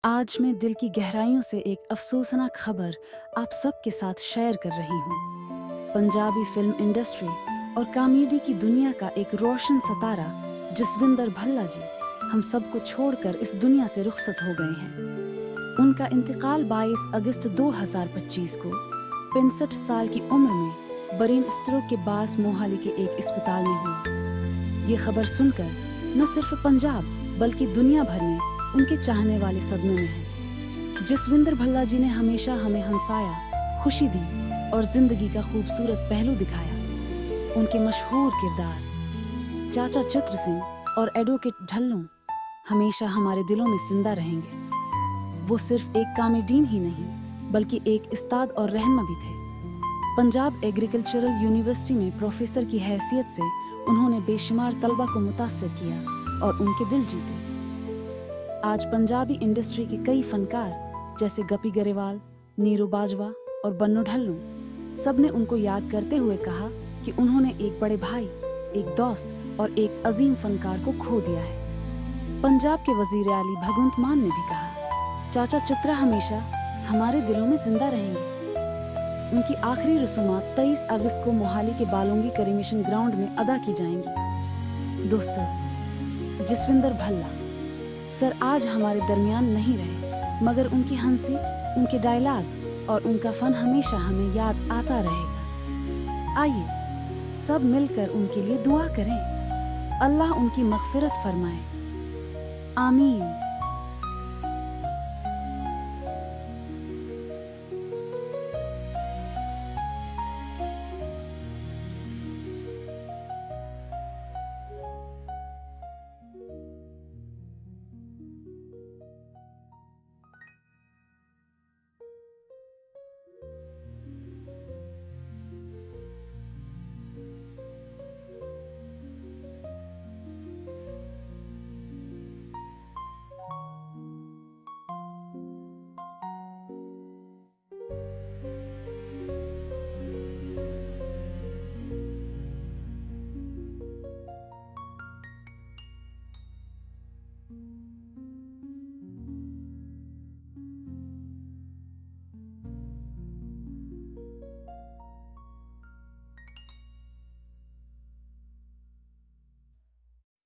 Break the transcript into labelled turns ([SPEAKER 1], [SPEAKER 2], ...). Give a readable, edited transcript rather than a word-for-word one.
[SPEAKER 1] आज मैं दिल की गहराइयों से एक अफसोसनाक खबर आप सबके साथ शेयर कर रही हूँ। पंजाबी फिल्म इंडस्ट्री और कॉमेडी की दुनिया का एक रोशन सितारा जसविंदर भल्ला जी हम सबको छोड़कर इस दुनिया से रुखसत हो गए हैं। उनका इंतकाल 22 अगस्त 2025 को 65 साल की उम्र में ब्रेन स्ट्रोक के बास मोहाली के एक अस्पताल में हुआ। ये खबर सुनकर न सिर्फ पंजाब बल्कि दुनिया भर में उनके चाहने वाले सदमे में हैं। जसविंदर भल्ला जी ने हमेशा हमें हंसाया, खुशी दी और जिंदगी का खूबसूरत पहलू दिखाया। उनके मशहूर किरदार चाचा चित्र सिंह और एडवोकेट ढल्लों हमेशा हमारे दिलों में जिंदा रहेंगे। वो सिर्फ एक कॉमेडियन ही नहीं बल्कि एक उस्ताद और रहनुमा भी थे। पंजाब एग्रीकल्चरल यूनिवर्सिटी में प्रोफेसर की हैसियत से उन्होंने बेशुमार तलबा को मुतासिर किया और उनके दिल जीते। आज पंजाबी इंडस्ट्री के कई फनकार जैसे गप्पी गरेवाल, नीरू बाजवा और बन्नू ढल्लों सब ने उनको याद करते हुए कहा कि उन्होंने एक बड़े भाई, एक दोस्त और एक अजीम फनकार को खो दिया है। पंजाब के वजीर आली भगवंत मान ने भी कहा, चाचा चित्रा हमेशा हमारे दिलों में जिंदा रहेंगे। उनकी आखिरी रसूमात 23 अगस्त को मोहाली के बालोंगी करीमेशन ग्राउंड में अदा की जाएंगी। दोस्तों, जसविंदर भल्ला सर आज हमारे दरमियान नहीं रहे, मगर उनकी हंसी, उनके डायलॉग और उनका फन हमेशा हमें याद आता रहेगा। आइए सब मिलकर उनके लिए दुआ करें। अल्लाह उनकी मग़फ़िरत फरमाए। आमीन।